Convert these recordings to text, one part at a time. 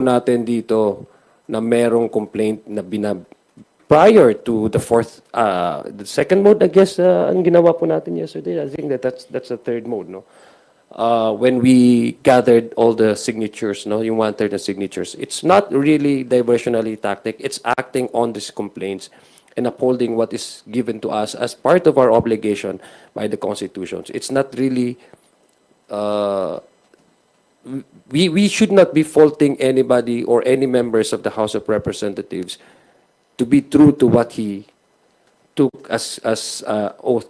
natin dito na merong complaint na prior to the second mode, I guess, ang ginawa po natin yesterday. I think that's the third mode, no? When we gathered all the signatures, no, yung 1/3 of signatures, it's not really diversionary tactic. It's acting on these complaints and upholding what is given to us as part of our obligation by the constitutions. It's not really. We should not be faulting anybody or any members of the House of Representatives to be true to what he took as oath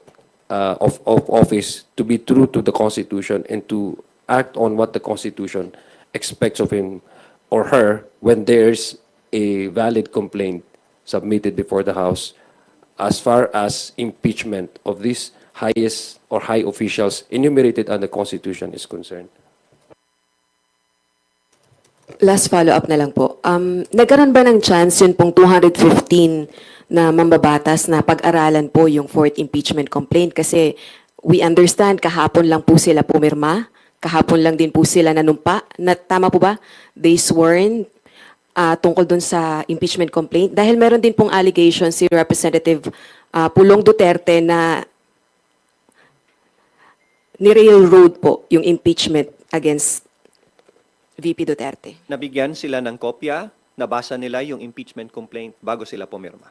of office, to be true to the Constitution and to act on what the Constitution expects of him or her when there's a valid complaint submitted before the House as far as impeachment of these highest or high officials enumerated under the Constitution is concerned. Last follow-up na lang po. Nagkaroon ba ng chance yun pong 215 na mambabatas na pag-aralan po yung fourth impeachment complaint? Kasi we understand kahapon lang po sila pumirma, kahapon lang din po sila nanumpa. Tama po ba? They sworn tungkol dun sa impeachment complaint. Dahil meron din pong allegation si Representative Pulong Duterte na ni-railroad po yung impeachment against VP Duterte. Nabigyan sila ng kopya, nabasa nila yung impeachment complaint bago sila pumirma.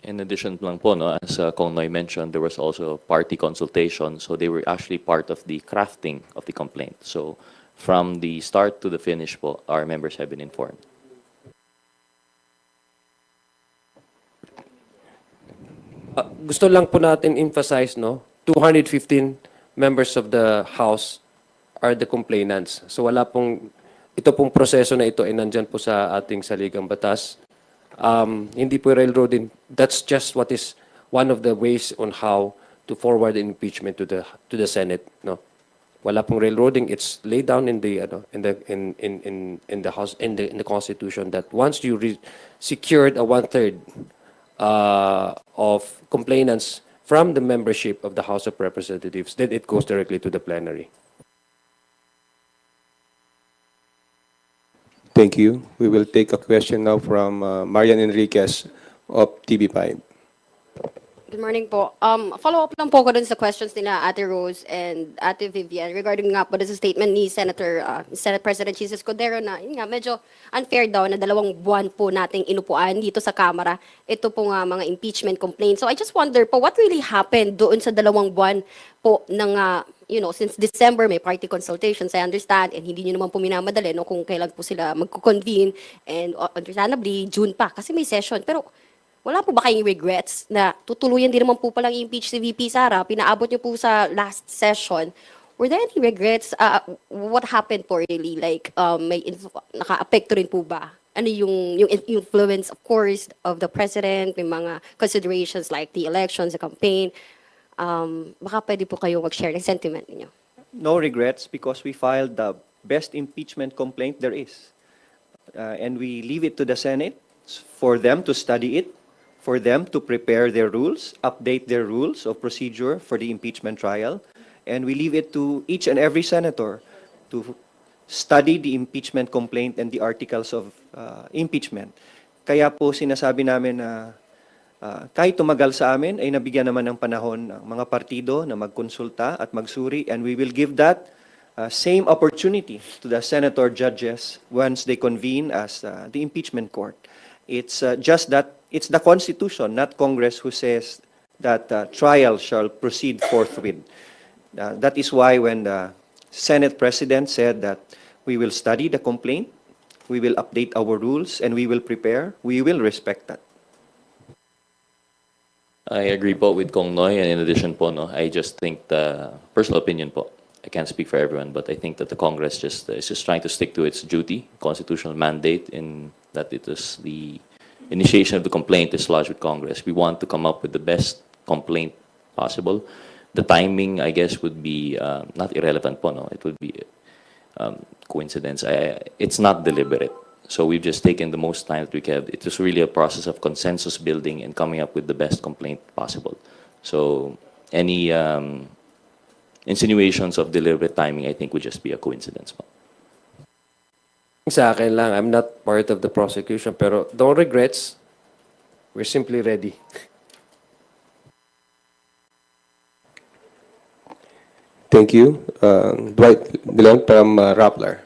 In addition lang po, no, as Kong Noy mentioned, there was also party consultation, so they were actually part of the crafting of the complaint. So from the start to the finish po, our members have been informed. Gusto lang po natin emphasize, no, 215 members of the House are the complainants. So wala pong, ito pong proseso na ito ay nandyan po sa ating saligang batas. Hindi po railroading. That's just what is one of the ways on how to forward the impeachment to the Senate. No, wala pong railroading. It's laid down in the House in the Constitution that once you secured a 1/3 of complainants from the membership of the House of Representatives, then it goes directly to the plenary. Thank you. We will take a question now from Marian Enriquez of TV5. Good morning po. Follow-up lang po ko dun sa questions nila Ate Rose and Ate Vivian regarding nga po sa statement ni Senate President Jesus Cordero na yun nga, medyo unfair daw na 2 buwan po nating inupuan dito sa Kamara. Ito po nga mga impeachment complaints. So I just wonder po, what really happened doon sa 2 buwan po ng since December may party consultations, I understand, and hindi nyo naman po minamadali no, kung kailan po sila magko-convene, and understandably, June pa, kasi may session. Pero wala po ba kayong regrets na tutuluyan din naman po palang impeach si VP Sara, pinaabot nyo po sa last session? Were there any regrets? What happened po really? Like, naka-apekto rin po ba? Ano yung influence, of course, of the President, may mga considerations like the elections, the campaign. Baka pwede po kayo mag-share ng sentiment niyo. No regrets because we filed the best impeachment complaint there is. And we leave it to the Senate for them to study it, for them to prepare their rules, update their rules of procedure for the impeachment trial. And we leave it to each and every senator to study the impeachment complaint and the articles of impeachment. Kaya po sinasabi namin na kahit tumagal sa amin, ay nabigyan naman ng panahon ng mga partido na magkonsulta at magsuri, and we will give that same opportunity to the senator judges once they convene as the impeachment court. It's just that it's the Constitution, not Congress, who says that trial shall proceed forthwith. That is why when the Senate President said that we will study the complaint, we will update our rules, and we will prepare, we will respect that. I agree po with Kong Noy, and in addition po, no, I just think the personal opinion po, I can't speak for everyone, but I think that the Congress is just trying to stick to its duty, constitutional mandate, in that it is the initiation of the complaint is lodged with Congress. We want to come up with the best complaint possible. The timing, I guess, would be not irrelevant po, no? It would be coincidence. It's not deliberate. So we've just taken the most time that we can. It is really a process of consensus building and coming up with the best complaint possible. So any insinuations of deliberate timing, I think, would just be a coincidence. Sa akin lang, I'm not part of the prosecution, pero no regrets. We're simply ready. Thank you. Dwight Dilon from Rappler.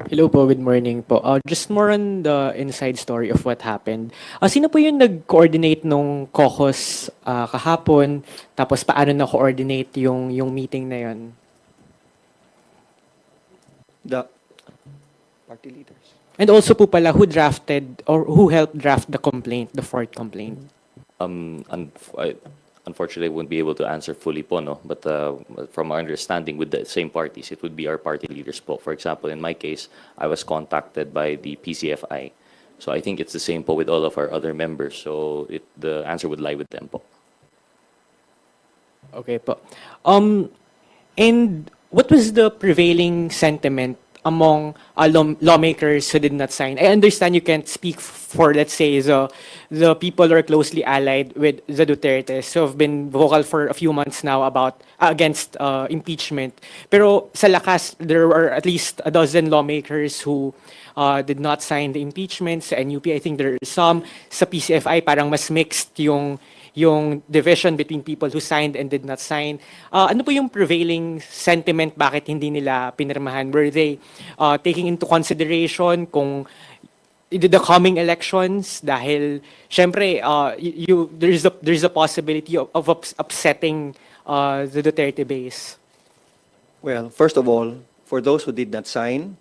Hello po, good morning po. Just more on the inside story of what happened. Sino po yung nag-coordinate nung caucus kahapon? Tapos paano na-coordinate yung meeting na yun? The party leaders. And also po pala, who drafted or who helped draft the complaint, the fourth complaint? Unfortunately, I wouldn't be able to answer fully po, no? But from our understanding with the same parties, it would be our party leaders po. For example, in my case, I was contacted by the PCFI. So I think it's the same po with all of our other members. So the answer would lie with them po. Okay po. And what was the prevailing sentiment among lawmakers who did not sign? I understand you can't speak for, let's say, the people who are closely allied with the Dutertes who have been vocal for a few months now about against impeachment. Pero sa lakas, there were at least a dozen lawmakers who did not sign the impeachment. Sa NUP, I think there are some. Sa PCFI, parang mas mixed yung division between people who signed and did not sign. Ano po yung prevailing sentiment? Bakit hindi nila pinirmahan? Were they taking into consideration kung the coming elections? Dahil, syempre, there's a possibility of upsetting the Duterte base. Well, first of all, for those who did not sign,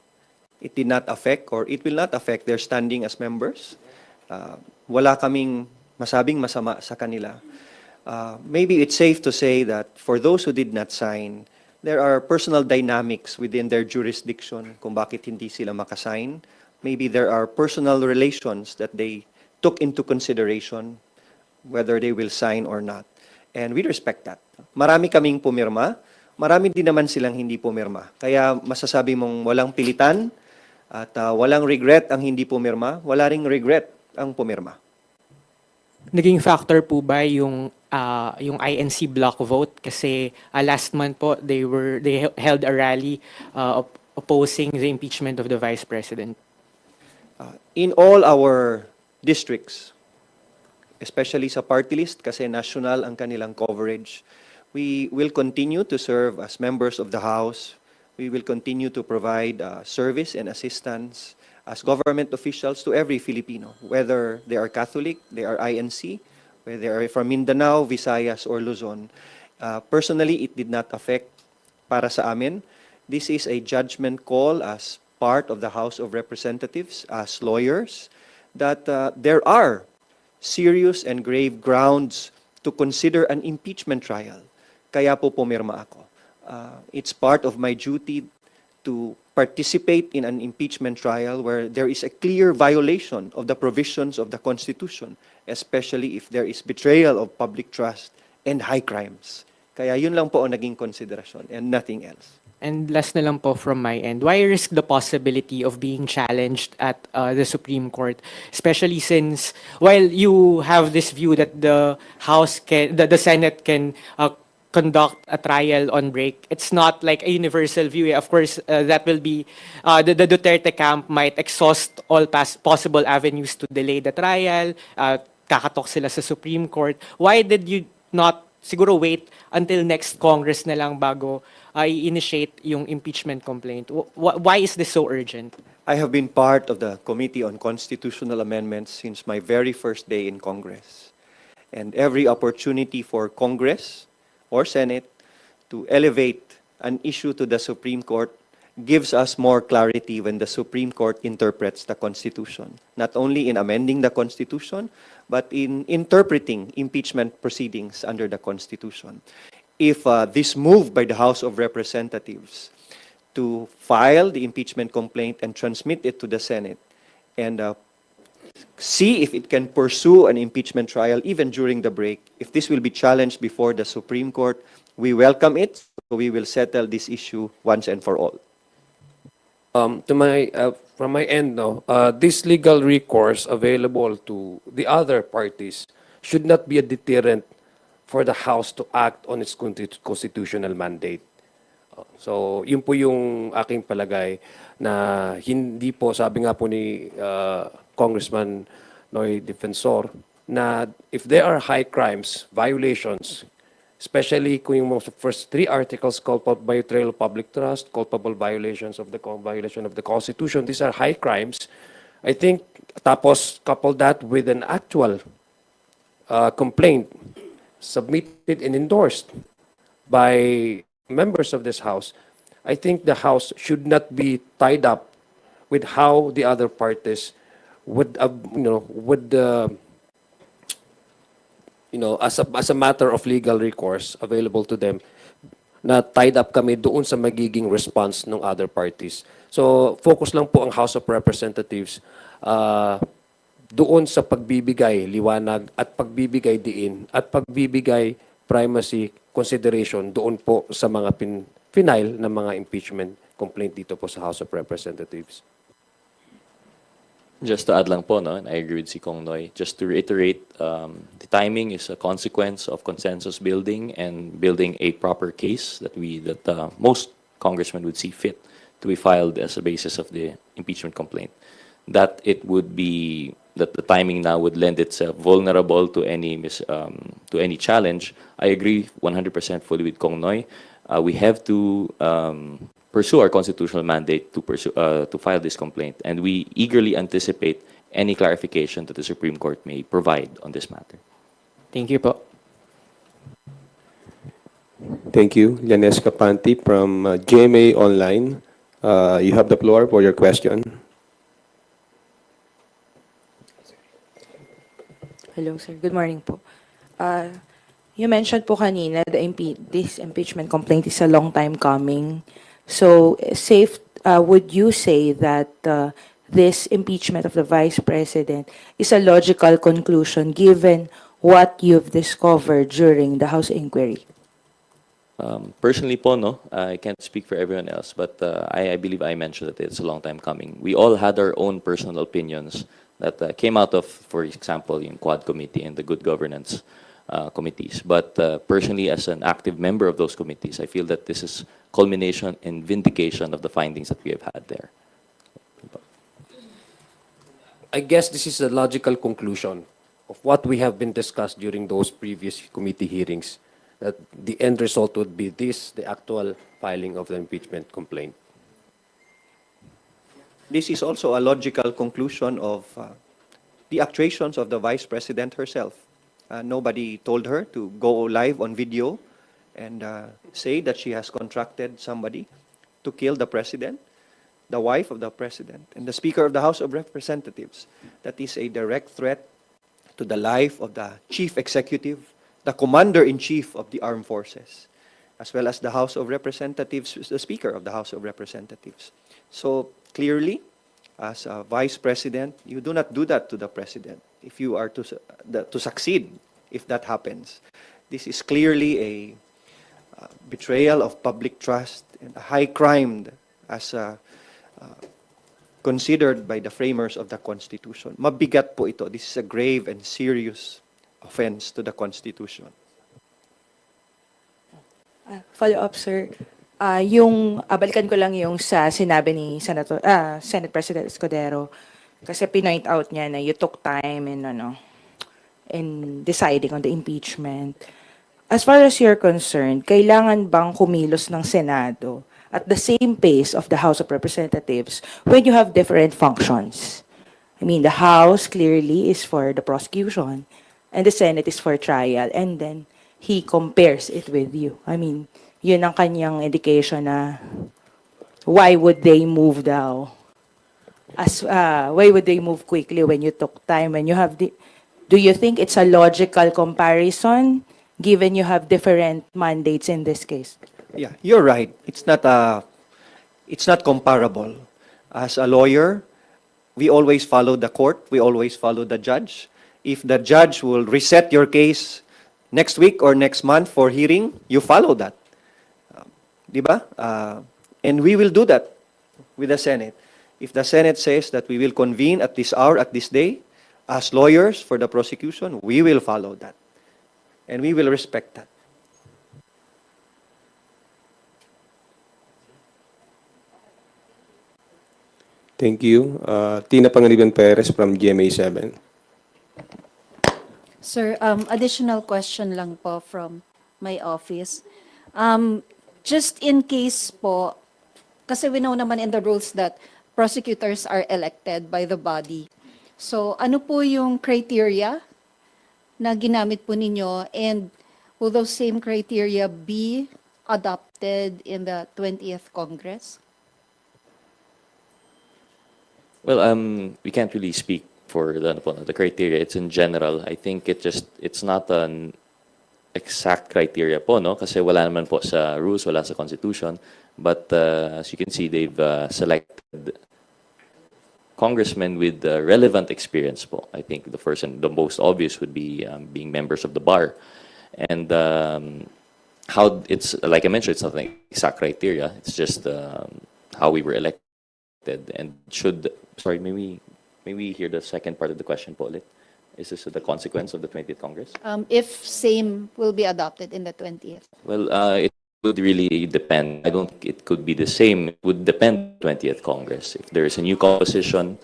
it did not affect or it will not affect their standing as members. Wala kaming masabing masama sa kanila. Maybe it's safe to say that for those who did not sign, there are personal dynamics within their jurisdiction kung bakit hindi sila makasign. Maybe there are personal relations that they took into consideration whether they will sign or not. And we respect that. Marami kaming pumirma, marami din naman silang hindi pumirma. Kaya masasabi mong walang pilitan at walang regret ang hindi pumirma, wala ring regret ang pumirma. Naging factor po ba yung INC block vote kasi last month po they held a rally opposing the impeachment of the Vice President? In all our districts, especially sa party list kasi national ang kanilang coverage, we will continue to serve as members of the House. We will continue to provide service and assistance as government officials to every Filipino, whether they are Catholic, they are INC, whether they are from Mindanao, Visayas, or Luzon. Personally, it did not affect para sa amin. This is a judgment call as part of the House of Representatives, as lawyers, that there are serious and grave grounds to consider an impeachment trial. Kaya po pumirma ako. It's part of my duty to participate in an impeachment trial where there is a clear violation of the provisions of the Constitution, especially if there is betrayal of public trust and high crimes. Kaya yun lang po ang naging konsiderasyon and nothing else. And last na lang po from my end, why risk the possibility of being challenged at the Supreme Court? Especially since, while you have this view that the Senate can conduct a trial on break, it's not like a universal view. Of course, that will be, the Duterte camp might exhaust all possible avenues to delay the trial, kakatok sila sa Supreme Court. Why did you not siguro wait until next Congress na lang bago i-initiate yung impeachment complaint? Why is this so urgent? I have been part of the Committee on Constitutional Amendments since my very first day in Congress. And every opportunity for Congress or Senate to elevate an issue to the Supreme Court gives us more clarity when the Supreme Court interprets the Constitution, not only in amending the Constitution, but in interpreting impeachment proceedings under the Constitution. If this move by the House of Representatives to file the impeachment complaint and transmit it to the Senate and see if it can pursue an impeachment trial even during the break, if this will be challenged before the Supreme Court, we welcome it. So we will settle this issue once and for all. From my end, no, this legal recourse available to the other parties should not be a deterrent for the House to act on its constitutional mandate. So, yun po yung aking palagay na hindi po, sabi nga po ni Congressman Noy Defensor, na if there are high crimes, violations, especially kung yung mga first three articles, culpable betrayal of public trust, culpable violations of the violation of the Constitution, these are high crimes. I think, tapos couple that with an actual complaint submitted and endorsed by members of this House, I think the House should not be tied up with how the other parties would, as a matter of legal recourse available to them, na tied up kami doon sa magiging response ng other parties. So, focus lang po ang House of Representatives doon sa pagbibigay liwanag at pagbibigay diin at pagbibigay primacy consideration doon po sa mga final na mga impeachment complaint dito po sa House of Representatives. Just to add lang po, no, and I agree with si Kong Noy, just to reiterate, the timing is a consequence of consensus building and building a proper case that most congressmen would see fit to be filed as a basis of the impeachment complaint. That the timing now would lend itself vulnerable to any challenge. I agree 100% fully with Kong Noy. We have to pursue our constitutional mandate to file this complaint, and we eagerly anticipate any clarification that the Supreme Court may provide on this matter. Thank you po. Thank you. Yanes Kapanti from GMA Online. You have the floor for your question. Hello, sir. Good morning po. You mentioned po kanina this impeachment complaint is a long time coming. So, would you say that this impeachment of the Vice President is a logical conclusion given what you've discovered during the House inquiry? Personally po, no, I can't speak for everyone else, but I believe I mentioned that it's a long time coming. We all had our own personal opinions that came out of, for example, yung Quad Committee and the Good Governance committees. But personally, as an active member of those committees, I feel that this is culmination and vindication of the findings that we have had there. I guess this is a logical conclusion of what we have been discussed during those previous committee hearings, that the end result would be this, the actual filing of the impeachment complaint. This is also a logical conclusion of the actuations of the Vice President herself. Nobody told her to go live on video and say that she has contracted somebody to kill the President, the wife of the President, and the Speaker of the House of Representatives. That is a direct threat to the life of the Chief Executive, the Commander-in-Chief of the Armed Forces, as well as the House of Representatives, the Speaker of the House of Representatives. So clearly, as a Vice President, you do not do that to the President if you are to succeed, if that happens. This is clearly a betrayal of public trust and a high crime as considered by the framers of the Constitution. Mabigat po ito. This is a grave and serious offense to the Constitution. Follow-up, sir. Balikan ko lang yung sa sinabi ni Senate President Escudero, kasi pinoint out niya na you took time in deciding on the impeachment. As far as you're concerned, kailangan bang kumilos ng Senado at the same pace of the House of Representatives when you have different functions? I mean, the House clearly is for the prosecution and the Senate is for trial, and then he compares it with you. I mean, yun ang kanyang indication na why would they move why would they move quickly when you took time, when you have do you think it's a logical comparison given you have different mandates in this case? Yeah, you're right. It's not comparable. As a lawyer, we always follow the court, we always follow the judge. If the judge will reset your case next week or next month for hearing, you follow that. Diba? And we will do that with the Senate. If the Senate says that we will convene at this hour, at this day, as lawyers for the prosecution, we will follow that. And we will respect that. Thank you. Tina Pangaliban Perez from GMA7. Sir, additional question lang po from my office. Just in case po, kasi we know naman in the rules that prosecutors are elected by the body. So ano po yung criteria na ginamit po ninyo, and will those same criteria be adopted in the 20th Congress? Well, we can't really speak for the criteria. It's in general. I think it's not an exact criteria po, no? Kasi wala naman po sa rules, wala sa Constitution. But as you can see, they've selected congressmen with relevant experience po. I think the first and the most obvious would be being members of the bar. And how it's, like I mentioned, it's not an exact criteria. It's just how we were elected. And sorry, may we hear the second part of the question po ulit? Is this the consequence of the 20th Congress? If same will be adopted in the 20th? Well, it would really depend. I don't think it could be the same. It would depend on the 20th Congress. If there is a new composition,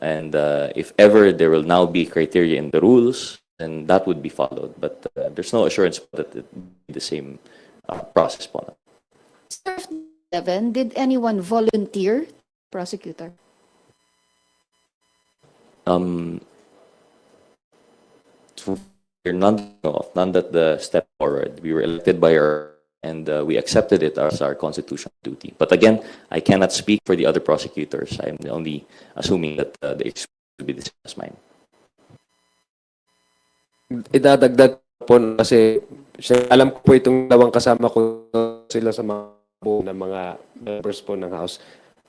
and if ever there will now be criteria in the rules, then that would be followed. But there's no assurance that it will be the same process po. Sir, 11, did anyone volunteer prosecutor? None that the step forward. We were elected by and we accepted it as our constitutional duty. But again, I cannot speak for the other prosecutors. I'm only assuming that the experience will be the same as mine. Idadagdag po kasi alam ko po itong dalawang kasama ko sila sa mga buo ng mga members po ng House.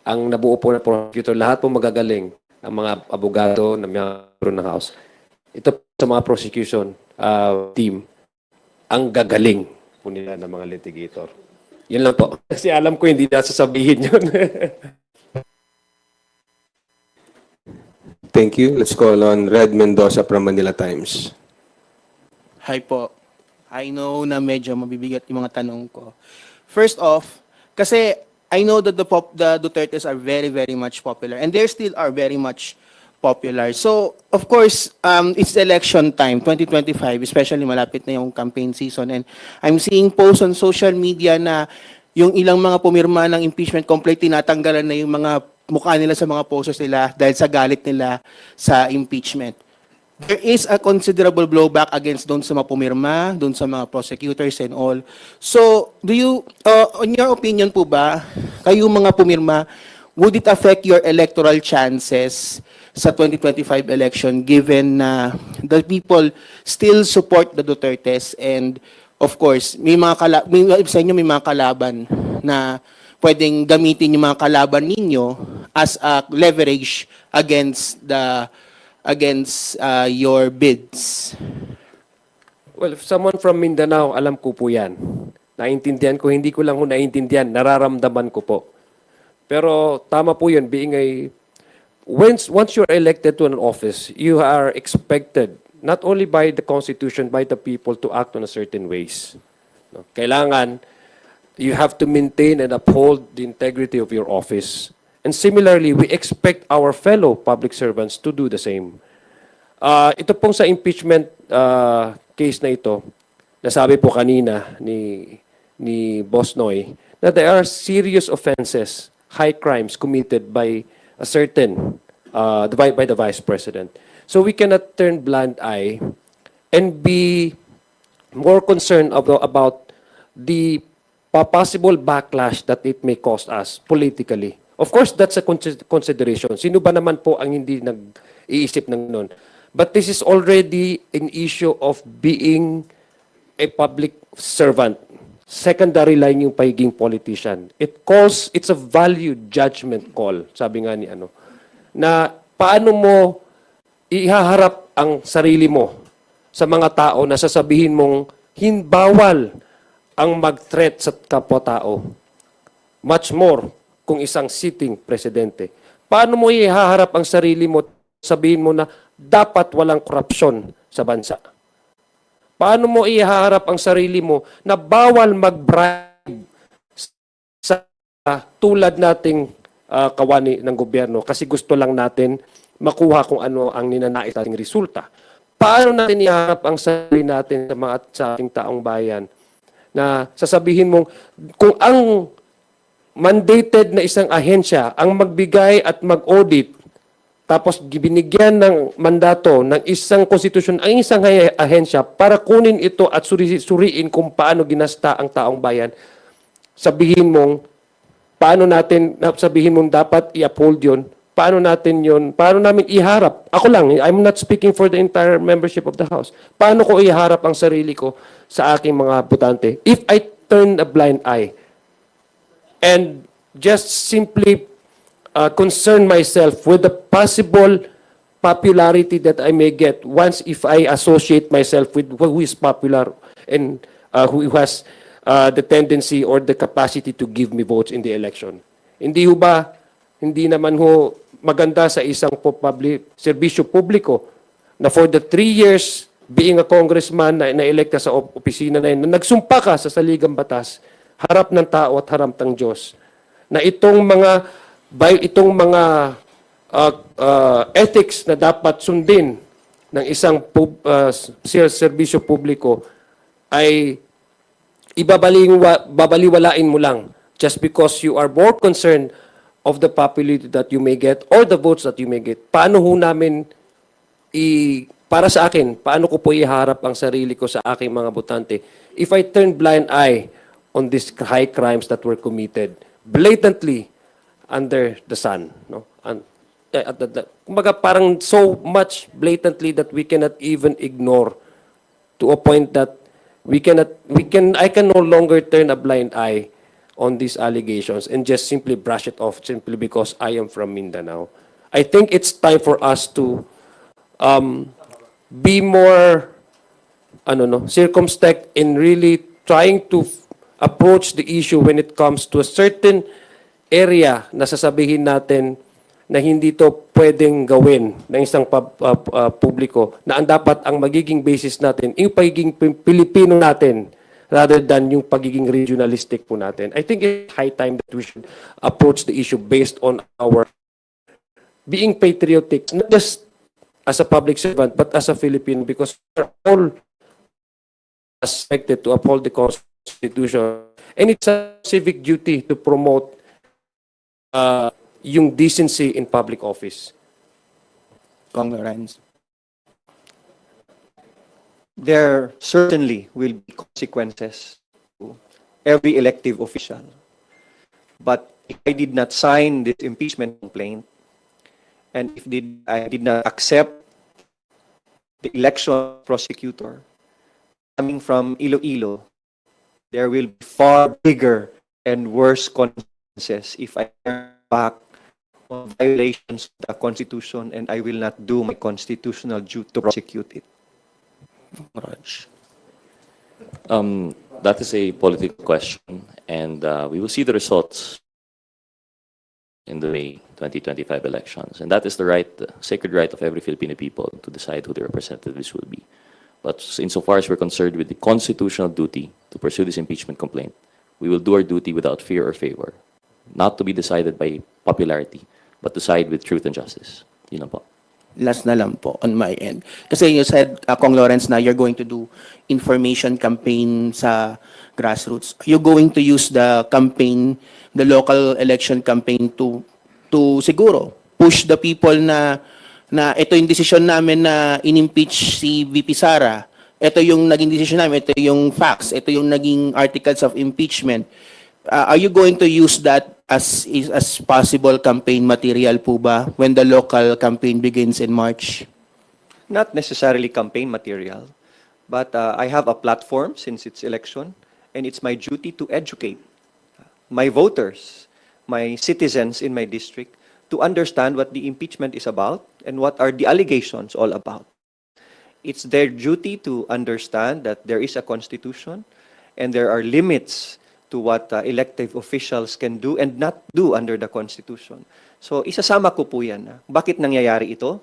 Ang nabuo po na prosecutor, lahat po magagaling. Ang mga abogado na miyembro ng House. Ito po sa mga prosecution team, ang gagaling po nila ng mga litigator. Yun lang po. Kasi alam ko hindi na sasabihin yun. Thank you. Let's call on Red Mendoza from Manila Times. Hi po. I know na medyo mabibigat yung mga tanong ko. First off, kasi I know that the Dutertes are very, very much popular, and they still are very much popular. So, of course, it's election time, 2025, especially malapit na yung campaign season, and I'm seeing posts on social media na yung ilang mga pumirma ng impeachment complaint, tinatanggalan na yung mga mukha nila sa mga posters nila dahil sa galit nila sa impeachment. There is a considerable blowback against doon sa mga pumirma, doon sa mga prosecutors and all. So, do you, on your opinion po ba, kayo mga pumirma, would it affect your electoral chances sa 2025 election given na the people still support the Dutertes, and of course, may sa inyo may mga kalaban na pwedeng gamitin yung mga kalaban ninyo as a leverage against your bids? Well, if someone from Mindanao, alam ko po yan. Naintindihan ko, hindi ko lang ho naintindihan, nararamdaman ko po. Pero tama po yun, being once you're elected to an office, you are expected, not only by the Constitution, by the people, to act on a certain ways. No? Kailangan, you have to maintain and uphold the integrity of your office. And similarly, we expect our fellow public servants to do the same. Ito pong sa impeachment case na ito, nasabi po kanina ni Boss Noy, na there are serious offenses, high crimes committed by a certain, by the Vice President. So we cannot turn blind eye and be more concerned about the possible backlash that it may cost us politically. Of course, that's a consideration. Sino ba naman po ang hindi nag-iisip ng nun? But this is already an issue of being a public servant. Secondary line yung pagiging politician. It's a value judgment call, sabi nga ni na paano mo ihaharap ang sarili mo sa mga tao na sasabihin mong bawal ang mag-threat sa kapwa-tao. Much more kung isang sitting presidente. Paano mo ihaharap ang sarili mo, sabihin mo na dapat walang korupsyon sa bansa? Paano mo ihaharap ang sarili mo na bawal mag-bribe sa tulad nating kawani ng gobyerno kasi gusto lang natin makuha kung ano ang ninanais nating resulta. Paano natin iharap ang sarili natin sa ating taong bayan na sasabihin mong kung ang mandated na isang ahensya ang magbigay at mag-audit tapos binigyan ng mandato ng isang konstitusyon ang isang ahensya para kunin ito at suriin kung paano ginasta ang taong bayan, sabihin mong sabihin mong dapat i-uphold yun, paano namin iharap? Ako lang, I'm not speaking for the entire membership of the House. Paano ko iharap ang sarili ko sa aking mga botante if I turn a blind eye and just simply concern myself with the possible popularity that I may get once if I associate myself with who is popular and who has the tendency or the capacity to give me votes in the election. Hindi naman ho maganda sa isang serbisyo publiko na for the 3 years being a congressman na na-electa sa opisina na yun, na nagsumpa ka sa saligang batas, harap ng tao at harap ng Diyos, na itong mga ethics na dapat sundin ng isang serbisyo publiko ay babaliwalain mo lang just because you are more concerned of the popularity that you may get or the votes that you may get. Paano ho namin para sa akin, paano ko po iharap ang sarili ko sa aking mga botante if I turn blind eye on these high crimes that were committed blatantly under the sun, no? And kumbaga parang so much blatantly that we cannot even ignore to a point that I can no longer turn a blind eye on these allegations and just simply brush it off simply because I am from Mindanao. I think it's time for us to be more circumspect in really trying to approach the issue when it comes to a certain area na sasabihin natin na hindi to pwedeng gawin ng isang publiko na ang dapat ang magiging basis natin yung pagiging Pilipino natin rather than yung pagiging regionalistic po natin. I think it's high time that we should approach the issue based on our being patriotic, not just as a public servant but as a Filipino, because we're all expected to uphold the Constitution and it's a civic duty to promote yung decency in public office. Kong Lawrence. There certainly will be consequences to every elective official. But if I did not sign this impeachment complaint, and if I did not accept the election prosecutor coming from Iloilo, there will be far bigger and worse consequences if I turn back on violations of the Constitution and I will not do my constitutional duty to prosecute it. Raj. That is a political question, and we will see the results in the May 2025 elections. And that is the sacred right of every Filipino people to decide who their representatives will be. But insofar as we're concerned with the constitutional duty to pursue this impeachment complaint, we will do our duty without fear or favor, not to be decided by popularity, but to side with truth and justice. Yun lang po. Last na lang po on my end. Kasi you said, Kong Lawrence, na you're going to do information campaign sa grassroots. You're going to use the campaign, the local election campaign to siguro push the people na ito yung decision namin na in-impeach si VP Sara. Ito yung naging decision namin, ito yung facts, ito yung naging articles of impeachment. Are you going to use that as possible campaign material po ba when the local campaign begins in March? Not necessarily campaign material, but I have a platform since it's election, and it's my duty to educate my voters, my citizens in my district, to understand what the impeachment is about and what are the allegations all about. It's their duty to understand that there is a constitution and there are limits to what elective officials can do and not do under the Constitution. So isasama ko po yan. Bakit nangyayari ito?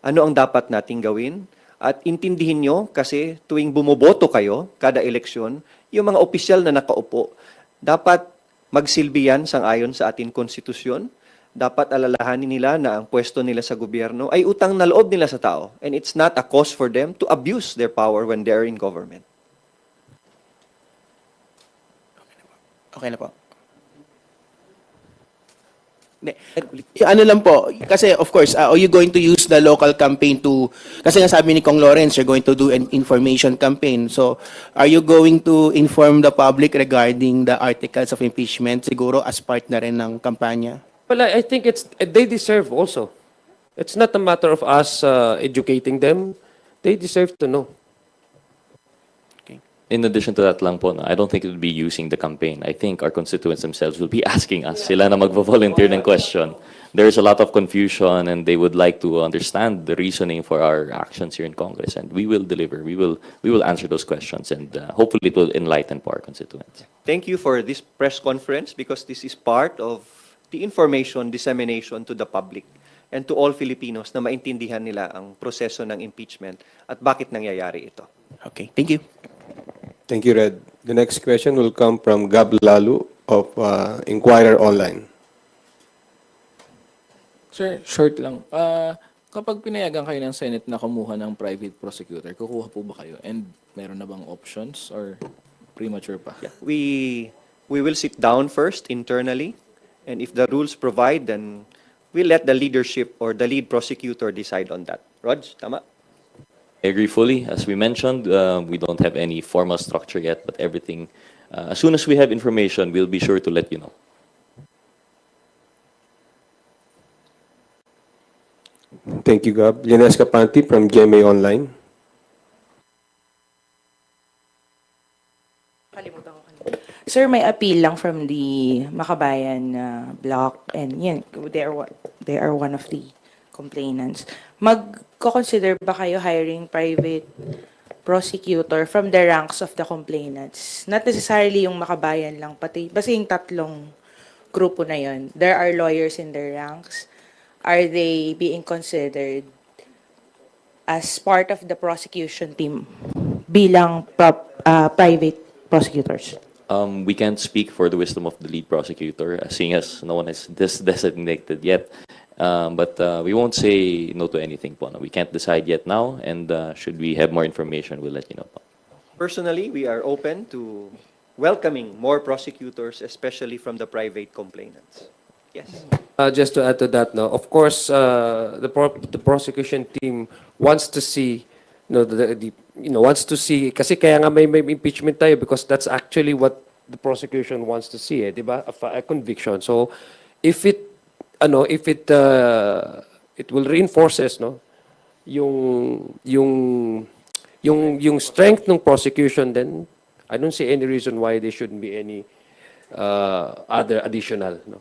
Ano ang dapat nating gawin? At intindihin nyo kasi tuwing bumoboto kayo, kada eleksyon, yung mga opisyal na nakaupo, dapat magsilbi yan sang-ayon sa ating konstitusyon dapat alalahanin nila na ang pwesto nila sa gobyerno ay utang na loob nila sa tao, and it's not a cause for them to abuse their power when they're in government. Okay na po. Hindi. Ano lang po, kasi of course, are you going to use the local campaign to, kasi nga sabi ni Kong Lawrence, you're going to do an information campaign. So, are you going to inform the public regarding the articles of impeachment, siguro as part na rin ng kampanya? Well, I think they deserve also. It's not a matter of us educating them. They deserve to know. In addition to that lang po, no, I don't think it would be using the campaign. I think our constituents themselves will be asking us. Sila na magvo-volunteer ng question. There's a lot of confusion and they would like to understand the reasoning for our actions here in Congress, and we will deliver. We will answer those questions, and hopefully it will enlighten our constituents. Thank you for this press conference, because this is part of the information dissemination to the public and to all Filipinos na maintindihan nila ang proseso ng impeachment at bakit nangyayari ito. Okay, thank you. Thank you, Red. The next question will come from Gab Lalu of Inquirer Online. Sir, short lang. Kapag pinayagan kayo ng Senate na kumuha ng private prosecutor, kukuha po ba kayo? And meron na bang options or premature pa? Yeah. We will sit down first internally, and if the rules provide, then we let the leadership or the lead prosecutor decide on that. Rog, tama? I agree fully. As we mentioned, we don't have any formal structure yet, but everything, as soon as we have information, we'll be sure to let you know. Thank you, Gab. Lianes Capanti from GMA Online. Kalimutan ko kanina. Sir, may appeal lang from the Makabayan block, and yan, they are one of the complainants. Magko-consider ba kayo hiring private prosecutor from the ranks of the complainants? Not necessarily yung Makabayan lang, pati basta yung tatlong grupo na yon. There are lawyers in their ranks. Are they being considered as part of the prosecution team bilang private prosecutors? We can't speak for the wisdom of the lead prosecutor, seeing as no one has this designated yet. But we won't say no to anything po. No? We can't decide yet now, and should we have more information, we'll let you know po. Personally, we are open to welcoming more prosecutors, especially from the private complainants. Yes. Just to add to that, no, of course, the prosecution team wants to see, wants to see, kasi kaya nga may impeachment tayo, because that's actually what the prosecution wants to see, di ba? A conviction. So, if it will reinforces, no, yung strength ng prosecution, then I don't see any reason why there shouldn't be any other additional, no,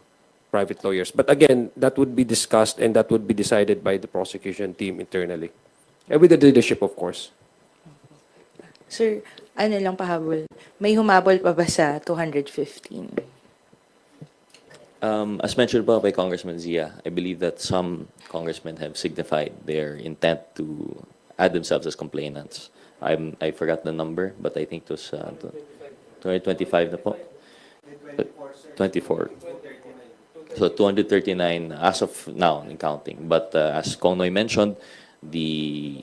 private lawyers. But again, that would be discussed and that would be decided by the prosecution team internally. And with the leadership, of course. Sir, ano lang pahabol, may humabol pa ba sa 215? As mentioned by Congressman Zia, I believe that some congressmen have signified their intent to add themselves as complainants. I forgot the number, but I think it was 225 na po. 24. So 239 as of now in counting. But as Kong Noy mentioned, the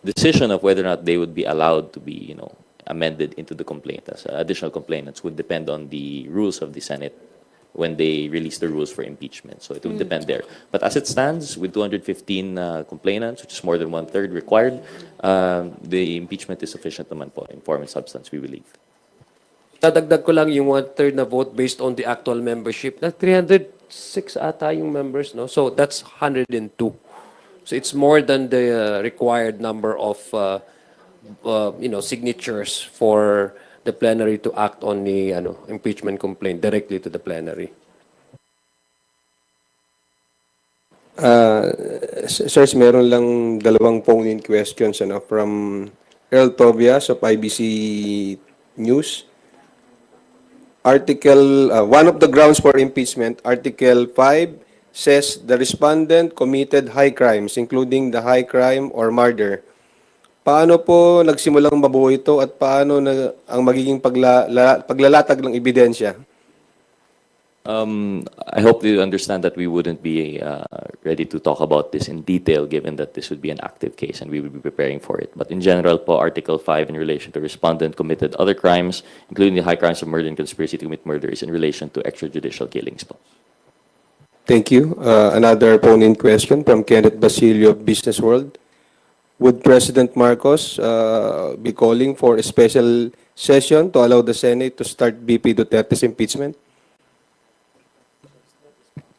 decision of whether or not they would be allowed to be, amended into the complaint as additional complainants would depend on the rules of the Senate when they release the rules for impeachment. So it would depend there. But as it stands, with 215 complainants, which is more than 1/3 required, the impeachment is sufficient naman po in form and substance, we believe. Dadagdag ko lang yung 1/3 na vote based on the actual membership. Na 306 ata yung members, no? So that's 102. So it's more than the required number of signatures for the plenary to act on the impeachment complaint directly to the plenary. Sirs, meron lang dalawang phone-in questions from Earl Tobias of IBC News. One of the grounds for impeachment, Article 5, says the respondent committed high crimes, including the high crime or murder. Paano po nagsimulang mabuo ito at paano ang magiging paglalatag ng ebidensya? I hope you understand that we wouldn't be ready to talk about this in detail, given that this would be an active case and we would be preparing for it. But in general po, Article 5 in relation to respondent committed other crimes, including the high crimes of murder and conspiracy to commit murder, is in relation to extrajudicial killings po. Thank you. Another opponent question from Kenneth Basilio of Business World. Would President Marcos be calling for a special session to allow the Senate to start VP Duterte's impeachment?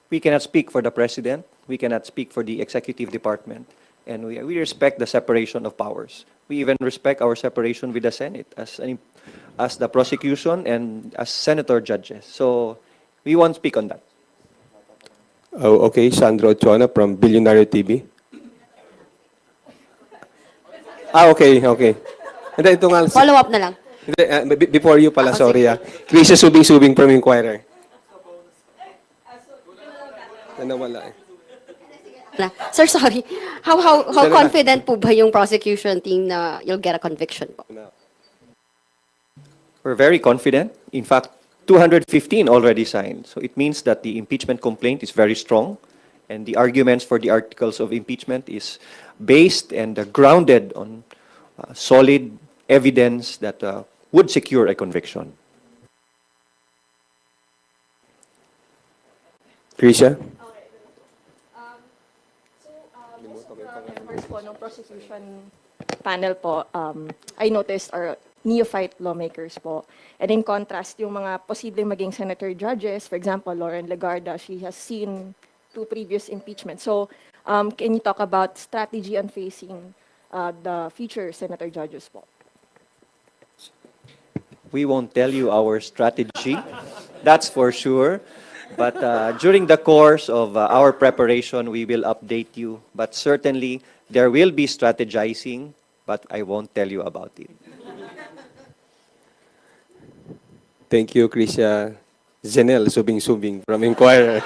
We cannot speak for the president. We cannot speak for the executive department. And we respect the separation of powers. We even respect our separation with the Senate as the prosecution and as senator judges. So we won't speak on that. Oh, okay. Sandro Ochoa from Billionaire TV. Okay. Hindi, ito nga. Follow up na lang. Hindi, before you pala, sorry. Chris Subing from Inquirer. Nawala eh. Sir, sorry. How confident po ba yung prosecution team na you'll get a conviction po? We're very confident. In fact, 215 already signed. So it means that the impeachment complaint is very strong, and the arguments for the articles of impeachment is based and grounded on solid evidence that would secure a conviction. Krisha? Members po ng prosecution panel po, I noticed are neophyte lawmakers po. And in contrast, yung mga posibleng maging senator judges, for example, Lauren Legarda, she has seen 2 previous impeachments. So, can you talk about strategy on facing the future senator judges po? We won't tell you our strategy, that's for sure. But during the course of our preparation, we will update you. But certainly, there will be strategizing, but I won't tell you about it. Thank you, Krisha. Cignal, Subing from Inquirer.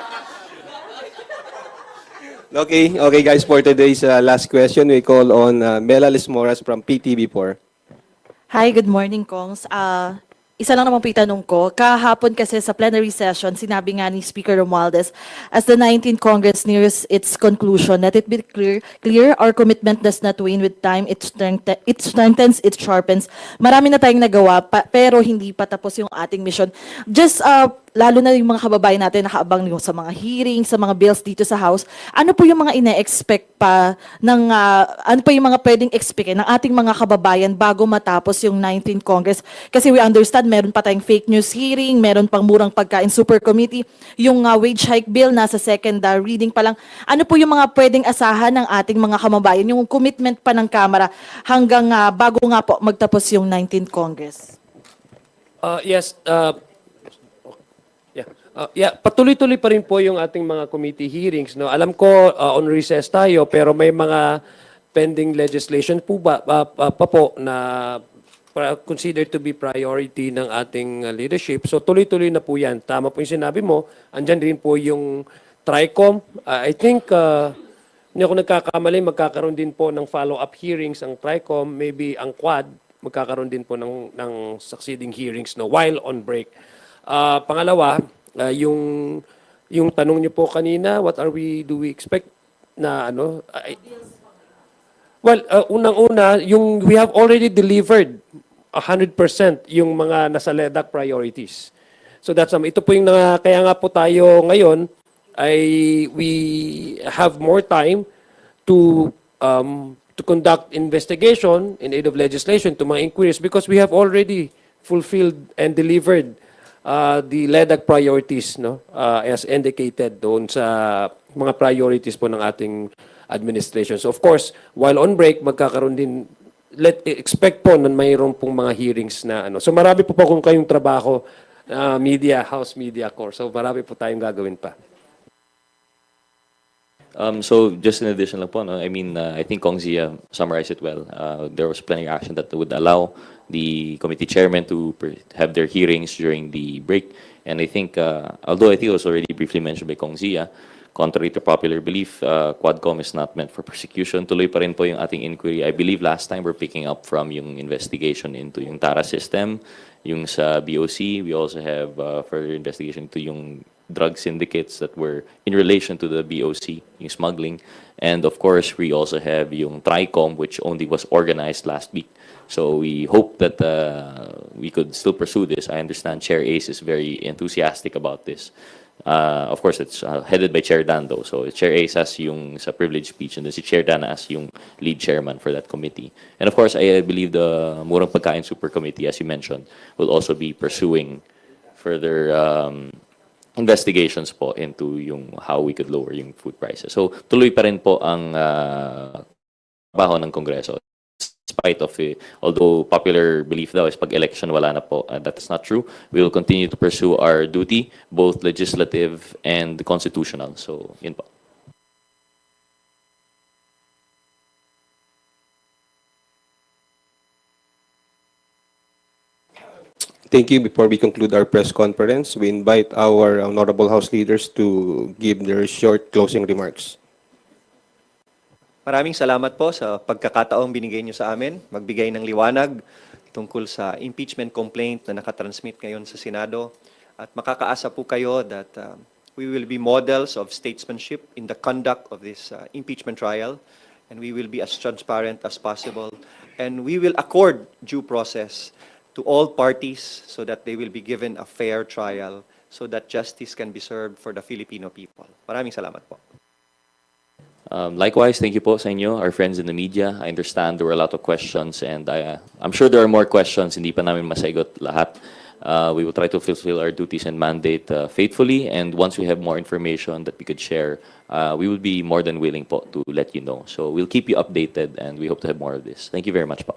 Okay, guys, for today's last question, we call on Mela Lismoras from PTV4. Hi, good morning, Kongs. Isa lang naman po itanong ko. Kahapon kasi sa plenary session, sinabi nga ni Speaker Romualdez, as the 19th Congress nears its conclusion, let it be clear our commitment does not wane with time. It strengthens, it sharpens. Marami na tayong nagawa, pero hindi pa tapos yung ating mission. Just lalo na yung mga kababayan natin nakaabang yung sa mga hearings, sa mga bills dito sa House, ano po yung mga ine-expect pa ng, ano pa yung mga pwedeng expect ng ating mga kababayan bago matapos yung 19th Congress? Kasi we understand, meron pa tayong fake news hearing, meron pang murang pagkain super committee, yung wage hike bill nasa second reading pa lang. Ano po yung mga pwedeng asahan ng ating mga kababayan, yung commitment pa ng Kamara hanggang bago nga po magtapos yung 19th Congress? Yes. Patuloy-tuloy pa rin po yung ating mga committee hearings. No? Alam ko, on recess tayo, pero may mga pending legislation po pa po na considered to be priority ng ating leadership. So tuloy-tuloy na po yan. Tama po yung sinabi mo. Andyan rin po yung TRICOM. I think, hindi ako nagkakamali, magkakaroon din po ng follow-up hearings ang TRICOM. Maybe ang Quad, magkakaroon din po ng succeeding hearings while on break. Pangalawa, yung tanong niyo po kanina, do we expect na ano? Unang-una, we have already delivered 100% yung mga nasa LEDAC priorities. So that's ito po yung kaya nga po tayo ngayon we have more time to conduct investigation in aid of legislation to mga inquiries because we have already fulfilled and delivered the LEDAC priorities as indicated doon sa mga priorities po ng ating administration. So of course, while on break, magkakaroon din, expect po na mayroon pong mga hearings na So marami po kung kayong trabaho, House Media Corps. So marami po tayong gagawin pa. So just in addition lang po, I mean, I think Kong Zia summarized it well. There was plenty of action that would allow the committee chairman to have their hearings during the break. And I think, although I think it was already briefly mentioned by Kong Zia, contrary to popular belief, Quadcom is not meant for prosecution. Tuloy pa rin po yung ating inquiry. I believe last time we're picking up from yung investigation into yung TARA system, yung sa BOC. We also have further investigation into yung drug syndicates that were in relation to the BOC, yung smuggling. And of course, we also have yung TRICOM, which only was organized last week. So we hope that we could still pursue this. I understand Chair Ace is very enthusiastic about this. Of course, it's headed by Chair Dan, though. So Chair Ace has yung sa privilege speech, and then si Chair Dan as yung lead chairman for that committee. And of course, I believe the Murang Pagkain Super Committee, as you mentioned, will also be pursuing further investigations po into yung how we could lower yung food prices. So tuloy pa rin po ang trabaho ng Kongreso. Despite of although popular belief daw is pag election wala na po, that is not true. We will continue to pursue our duty, both legislative and constitutional. So yun po. Thank you. Before we conclude our press conference, we invite our honorable House leaders to give their short closing remarks. Maraming salamat po sa pagkakataong binigay niyo sa amin, magbigay ng liwanag tungkol sa impeachment complaint na nakatransmit ngayon sa Senado. At makakaasa po kayo that we will be models of statesmanship in the conduct of this impeachment trial, and we will be as transparent as possible, and we will accord due process to all parties so that they will be given a fair trial so that justice can be served for the Filipino people. Maraming salamat po. Likewise, thank you po sa inyo, our friends in the media. I understand there were a lot of questions, and I'm sure there are more questions. Hindi pa namin masagot lahat. We will try to fulfill our duties and mandate faithfully, and once we have more information that we could share, we will be more than willing po to let you know. So we'll keep you updated, and we hope to have more of this. Thank you very much po.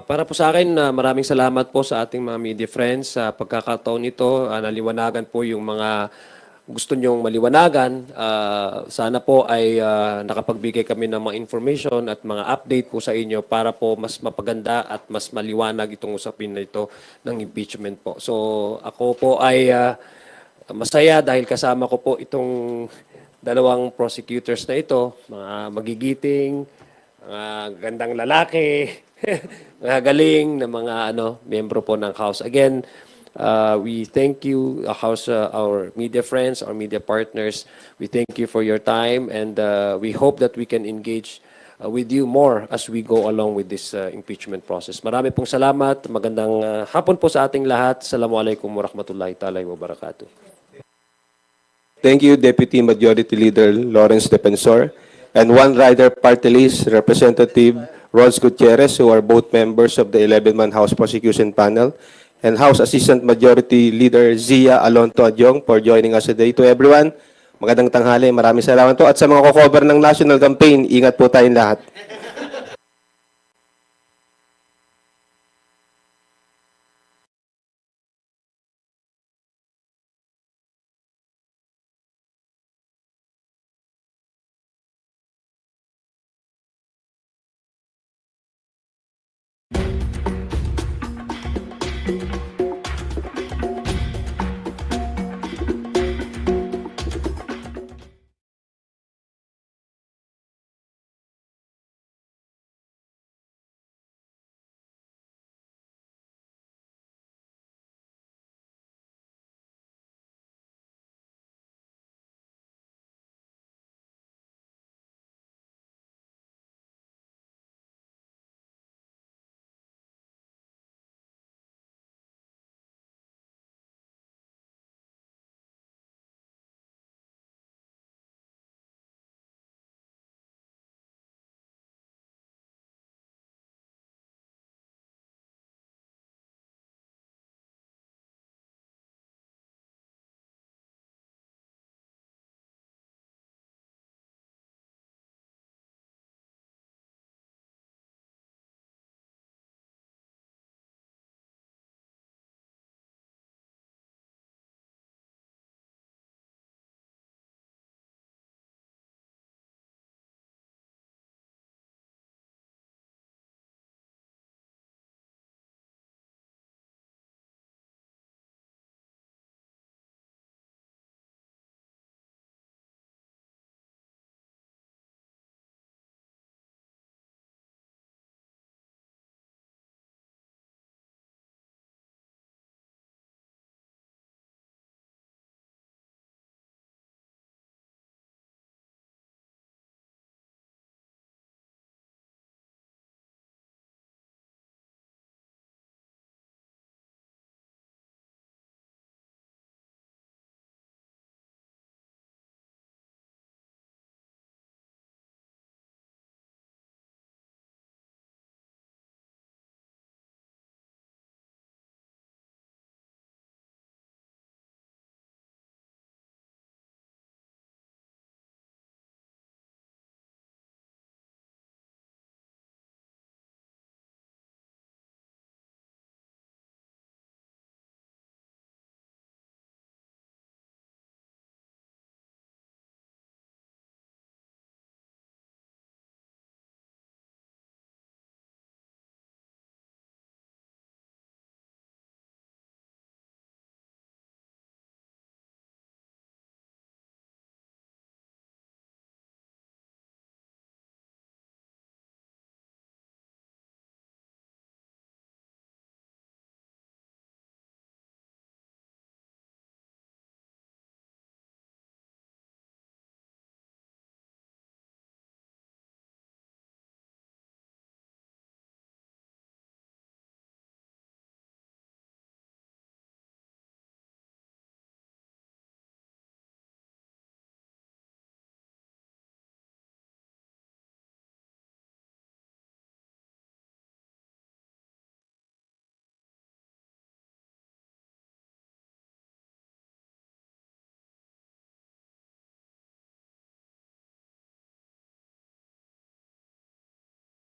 Para po sa akin, maraming salamat po sa ating mga media friends sa pagkakataon ito. Naliwanagan po yung mga gusto nyong maliwanagan. Sana po ay nakapagbigay kami ng mga information at mga update po sa inyo para po mas mapaganda at mas maliwanag itong usapin na ito ng impeachment po. So ako po ay masaya dahil kasama ko po itong dalawang prosecutors na ito, mga magigiting, mga gandang lalaki, mga galing na mga miyembro po ng House. Again, we thank you, House, our media friends, our media partners. We thank you for your time, and we hope that we can engage with you more as we go along with this impeachment process. Marami pong salamat. Magandang hapon po sa ating lahat. Assalamualaikum warahmatullahi ta'ala wabarakatuh. Thank you, Deputy Majority Leader Lawrence Defensor, and One Rider Party List Representative Ron's Gutierrez, who are both members of the 11-man House Prosecution Panel, and House Assistant Majority Leader Zia Alonto Adjong for joining us today. To everyone, magandang tanghali, maraming salamat po. At sa mga ko-cover ng national campaign, ingat po tayong lahat.